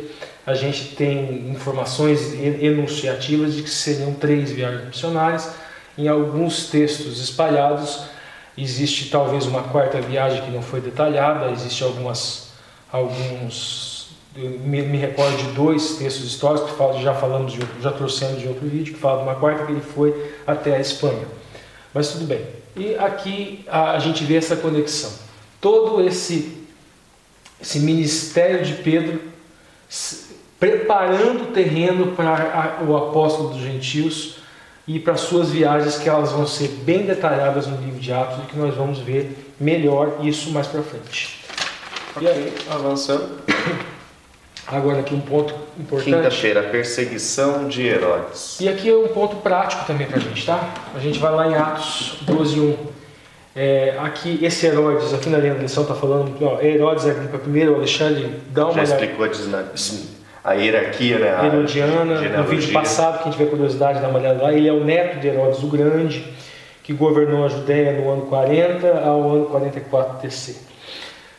a gente tem informações enunciativas de que seriam 3 viagens missionárias. Em alguns textos espalhados, existe talvez uma 4ª viagem que não foi detalhada. Existe alguns, me recordo de 2 textos históricos que já trouxemos de outro vídeo, que fala de uma 4ª que ele foi até a Espanha. Mas tudo bem. E aqui a gente vê essa conexão. Todo esse ministério de Pedro preparando o terreno para o apóstolo dos gentios e para suas viagens, que elas vão ser bem detalhadas no livro de Atos, e que nós vamos ver melhor isso mais para frente. Okay. E aí, avançando. Agora aqui um ponto importante. Quinta-feira, a perseguição de Herodes. E aqui é um ponto prático também para a gente, tá? A gente vai lá em Atos 12:1. Aqui esse Herodes, aqui na lição está falando, Herodes Agripa I, o Alexandre, dá uma olhada. Já explicou a hierarquia, né? A herodiana, no vídeo passado, quem tiver curiosidade, dá uma olhada lá. Ele é o neto de Herodes o Grande, que governou a Judéia no ano 40 ao ano 44 TC.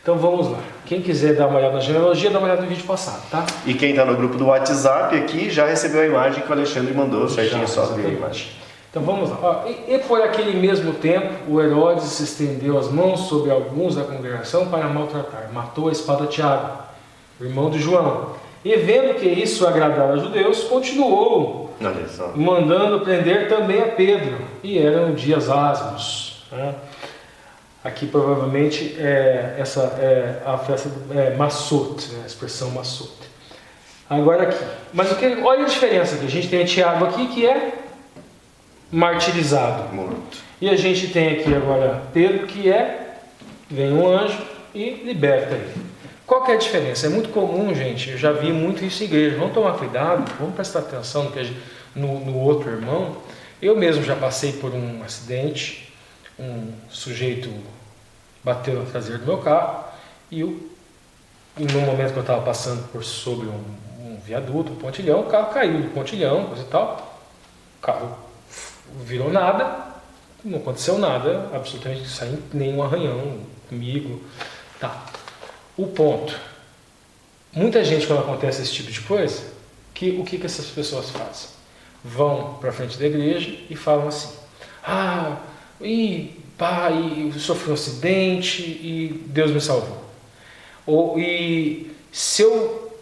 Então vamos lá. Quem quiser dar uma olhada na genealogia, dá uma olhada no vídeo passado, tá? E quem está no grupo do WhatsApp aqui já recebeu a imagem que o Alexandre mandou, certinho, só ver a imagem. Então vamos lá. E por aquele mesmo tempo, o Herodes se estendeu as mãos sobre alguns da congregação para maltratar. Matou a espada Tiago, o irmão de João. E vendo que isso agradava aos judeus, continuou mandando prender também a Pedro. E eram dias asmos. Né? Aqui provavelmente essa é a festa Massot, né? A expressão Massot. Agora aqui. Mas olha a diferença aqui. A gente tem Tiago aqui que é martirizado. Morto. E a gente tem aqui agora Pedro que vem um anjo e liberta ele. Qual que é a diferença? É muito comum, gente, eu já vi muito isso em igreja. Vamos tomar cuidado, vamos prestar atenção no outro irmão. Eu mesmo já passei por um acidente, um sujeito bateu na traseira do meu carro e no momento que eu estava passando sobre um viaduto, um pontilhão, o carro caiu do pontilhão, coisa e tal. O carro virou nada, não aconteceu nada, absolutamente sem nenhum arranhão comigo. Tá. O ponto. Muita gente, quando acontece esse tipo de coisa, o que essas pessoas fazem? Vão para frente da igreja e falam assim: pai, eu sofri um acidente e Deus me salvou. E se eu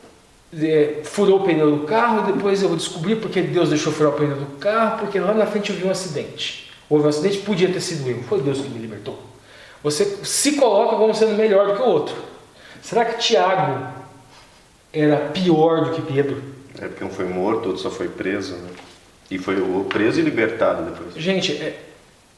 furou o pneu do carro, depois eu vou descobrir porque Deus deixou furar o pneu do carro, porque lá na frente eu vi um acidente. Houve um acidente, podia ter sido eu, foi Deus que me libertou. Você se coloca como sendo melhor do que o outro. Será que Tiago era pior do que Pedro? Porque um foi morto, outro só foi preso, né? E foi preso e libertado depois. Gente,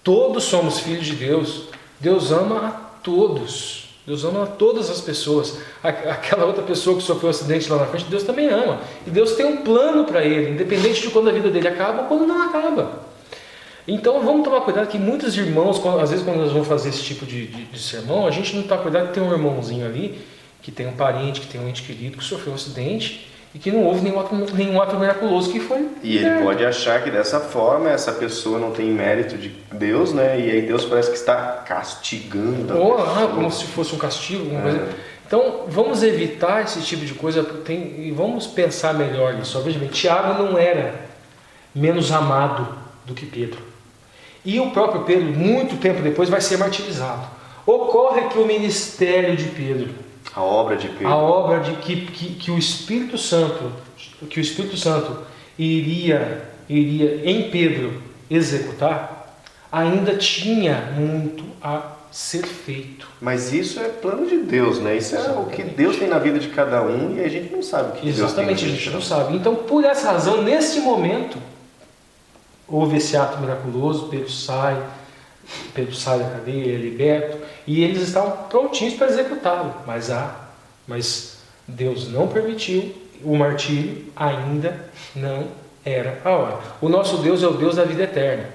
todos somos filhos de Deus. Deus ama a todos. Deus ama a todas as pessoas. Aquela outra pessoa que sofreu um acidente lá na frente, Deus também ama. E Deus tem um plano para ele, independente de quando a vida dele acaba ou quando não acaba. Então vamos tomar cuidado que muitos irmãos, às vezes quando nós vamos fazer esse tipo de sermão, a gente não está cuidado que tem um irmãozinho ali, que tem um parente, que tem um ente querido que sofreu um acidente e que não houve nenhum ato miraculoso que foi. E ele pode achar que dessa forma essa pessoa não tem mérito de Deus, né? E aí Deus parece que está castigando a pessoa. Como se fosse um castigo, alguma coisa. Então vamos evitar esse tipo de coisa e vamos pensar melhor nisso. Veja bem, Tiago não era menos amado do que Pedro. E o próprio Pedro, muito tempo depois, vai ser martirizado. Ocorre que o ministério de Pedro, a obra de Pedro, a obra de que o Espírito Santo iria em Pedro executar, ainda tinha muito a ser feito. Mas isso é plano de Deus, né? Isso é o que Deus tem na vida de cada um e a gente não sabe o que Deus tem. Exatamente, a gente não sabe. Então, por essa razão, nesse momento, houve esse ato miraculoso, Pedro sai da cadeia, é liberto, e eles estavam prontinhos para executá-lo, mas Deus não permitiu, o martírio ainda não era a hora. O nosso Deus é o Deus da vida eterna.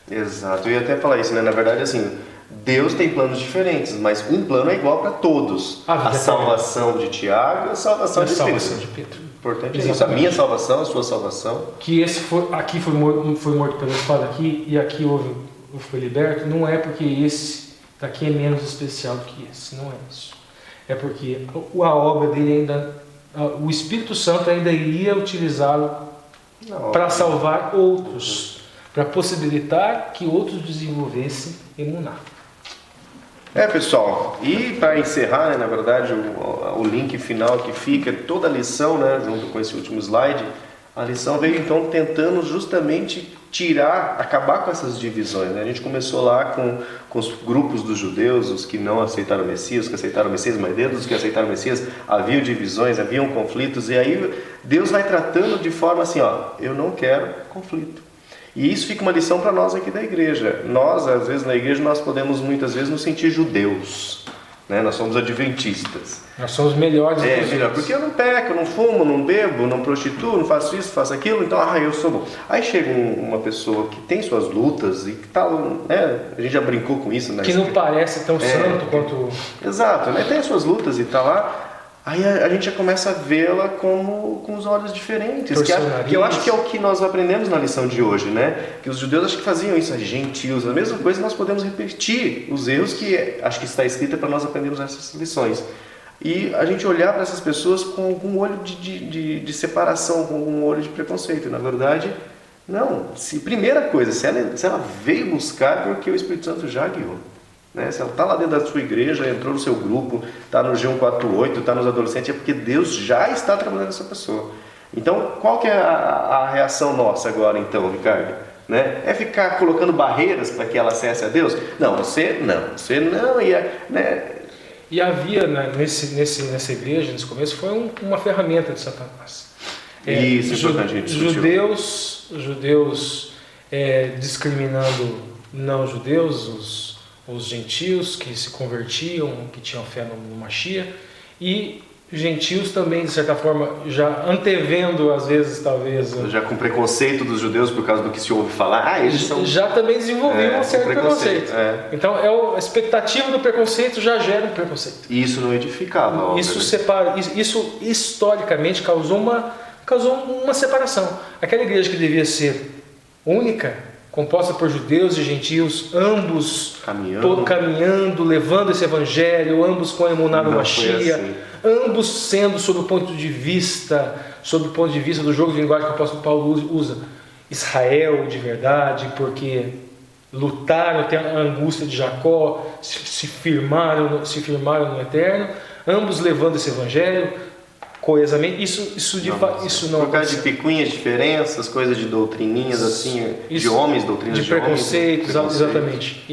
Exato, eu ia até falar isso, né? Na verdade, assim, Deus tem planos diferentes, mas um plano é igual para todos. A salvação de Tiago e a salvação de Pedro. Importante é isso, a minha salvação, a sua salvação. Que aqui foi morto pela espada aqui, e aqui foi liberto, não é porque esse daqui é menos especial do que esse, não é isso. É porque a obra dele o Espírito Santo ainda iria utilizá-lo para salvar outros, para possibilitar que outros desenvolvessem emuná. Pessoal, e para encerrar, né, na verdade, o link final que fica, toda a lição, né, junto com esse último slide, a lição veio então tentando justamente acabar com essas divisões, né? A gente começou lá com os grupos dos judeus, os que não aceitaram o Messias, os que aceitaram o Messias, mas dentro dos que aceitaram o Messias haviam divisões, haviam conflitos, e aí Deus vai tratando de forma assim, eu não quero conflito. E isso fica uma lição para nós aqui da igreja. Nós, às vezes, na igreja, nós podemos muitas vezes nos sentir judeus, né? Nós somos adventistas. Nós somos melhores. Melhor, porque eu não peco, não fumo, não bebo, não prostituo, não faço isso, faço aquilo, então, eu sou bom. Aí chega uma pessoa que tem suas lutas e que tá, né? A gente já brincou com isso, né? Que não parece tão santo quanto... Exato, né? Tem suas lutas e tá lá. Aí a gente já começa a vê-la com os olhos diferentes, que eu acho que é o que nós aprendemos na lição de hoje, né? Que os judeus acho que faziam isso, gentios, a mesma coisa, nós podemos repetir os erros que acho que está escrita para nós aprendermos essas lições. E a gente olhar para essas pessoas com um olho de separação, com um olho de preconceito. Na verdade, não. Primeira coisa, se ela veio buscar, porque o Espírito Santo já guiou. Né? Se ela está lá dentro da sua igreja, entrou no seu grupo, está no G148, está nos adolescentes, é porque Deus já está trabalhando nessa pessoa. Então, qual que é a reação nossa agora, então, Ricardo? Né? É ficar colocando barreiras para que ela acesse a Deus? Não, você não. E havia, né, nessa igreja, nesse começo, foi uma ferramenta de Satanás. Isso, importante a gente discutir. Judeus discriminando não-judeus, os gentios que se convertiam, que tinham fé no Mashiach, e gentios também, de certa forma, já antevendo, às vezes, talvez... Já com preconceito dos judeus por causa do que se ouve falar. Eles são... Já também desenvolviam um certo preconceito. Então, a expectativa do preconceito já gera um preconceito. E isso não edificava. Isso historicamente causou uma separação. Aquela igreja que devia ser única, composta por judeus e gentios, ambos caminhando, levando esse evangelho, ambos com a emuná no Mashiach, ambos sendo sob o ponto de vista do jogo de linguagem que o apóstolo Paulo usa, Israel de verdade, porque lutaram até a angústia de Jacó, se firmaram no Eterno, ambos levando esse evangelho coesamente. Isso não por causa de picuinhas, diferenças, coisas de doutrininhas assim, de homens, doutrinas de preconceitos, exatamente.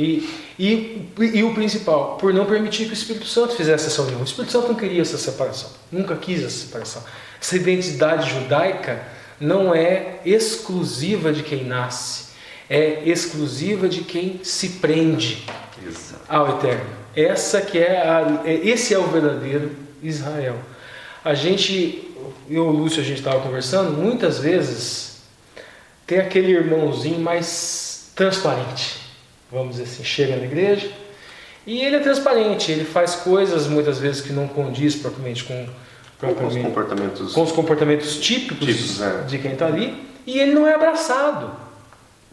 E o principal, por não permitir que o Espírito Santo fizesse essa união. O Espírito Santo não queria essa separação, nunca quis essa separação. Essa identidade judaica não é exclusiva de quem nasce, é exclusiva de quem se prende ao Eterno. Esse é o verdadeiro Israel. Eu e o Lúcio, a gente estava conversando, muitas vezes tem aquele irmãozinho mais transparente, vamos dizer assim, chega na igreja e ele é transparente, ele faz coisas muitas vezes que não condiz propriamente com os comportamentos típicos de quem está ali, e ele não é abraçado.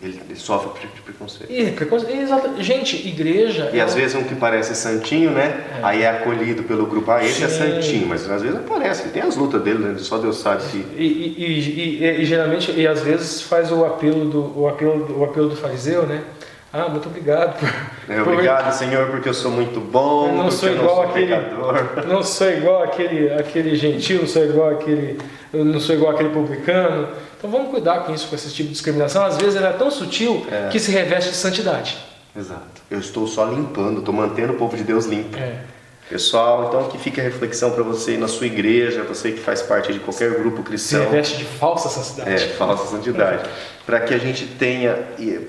Ele sofre de preconceito. Gente, igreja... E às vezes um que parece santinho, né? Aí é acolhido pelo grupo. Esse é santinho, mas às vezes aparece. Tem as lutas dele, né? Só Deus sabe se... E geralmente, e às vezes faz o apelo do fariseu, né? Muito obrigado. Obrigado, Senhor, porque eu sou muito bom, eu não sou pecador. Não sou igual aquele gentil, não sou igual aquele publicano. Então vamos cuidar com esse tipo de discriminação. Às vezes ela é tão sutil que se reveste de santidade. Exato. Eu estou só limpando, estou mantendo o povo de Deus limpo. Pessoal, então que fique a reflexão para você na sua igreja, você que faz parte de qualquer grupo cristão. Se reveste de falsa santidade. Falsa santidade. Para que a gente tenha,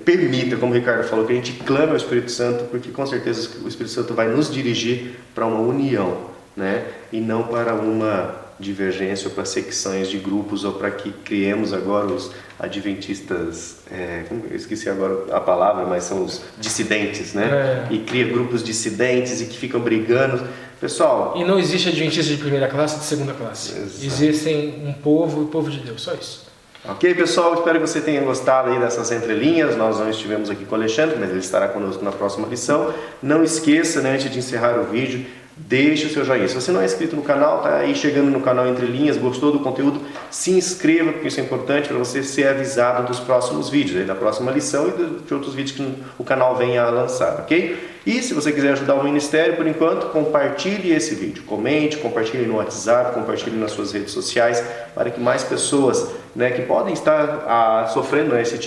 permita, como o Ricardo falou, que a gente clame ao Espírito Santo, porque com certeza o Espírito Santo vai nos dirigir para uma união, né? E não para uma divergência ou para secções de grupos, ou para que criemos agora os adventistas, eu esqueci agora a palavra, mas são os dissidentes, né? E cria grupos dissidentes e que ficam brigando. Pessoal... E não existe adventista de primeira classe e de segunda classe. Exato. Existem um povo e o povo de Deus, só isso. Ok, pessoal? Espero que você tenha gostado aí dessas entrelinhas. Nós não estivemos aqui com o Alexandre, mas ele estará conosco na próxima lição. Não esqueça, né, antes de encerrar o vídeo, deixe o seu joinha. Se você não é inscrito no canal, tá aí chegando no canal Entre Linhas, gostou do conteúdo, se inscreva, porque isso é importante para você ser avisado dos próximos vídeos, aí da próxima lição e de outros vídeos que o canal venha a lançar, ok? E se você quiser ajudar o Ministério, por enquanto, compartilhe esse vídeo, comente, compartilhe no WhatsApp, compartilhe nas suas redes sociais, para que mais pessoas, né, que podem estar sofrendo essa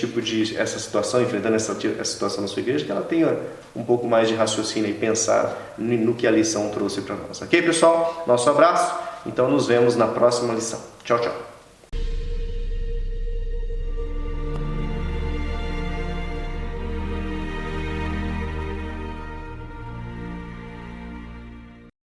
situação, enfrentando essa situação na sua igreja, que ela tenha um pouco mais de raciocínio e pensar no que a lição trouxe para nós. Ok, pessoal? Nosso abraço. Então, nos vemos na próxima lição. Tchau, tchau.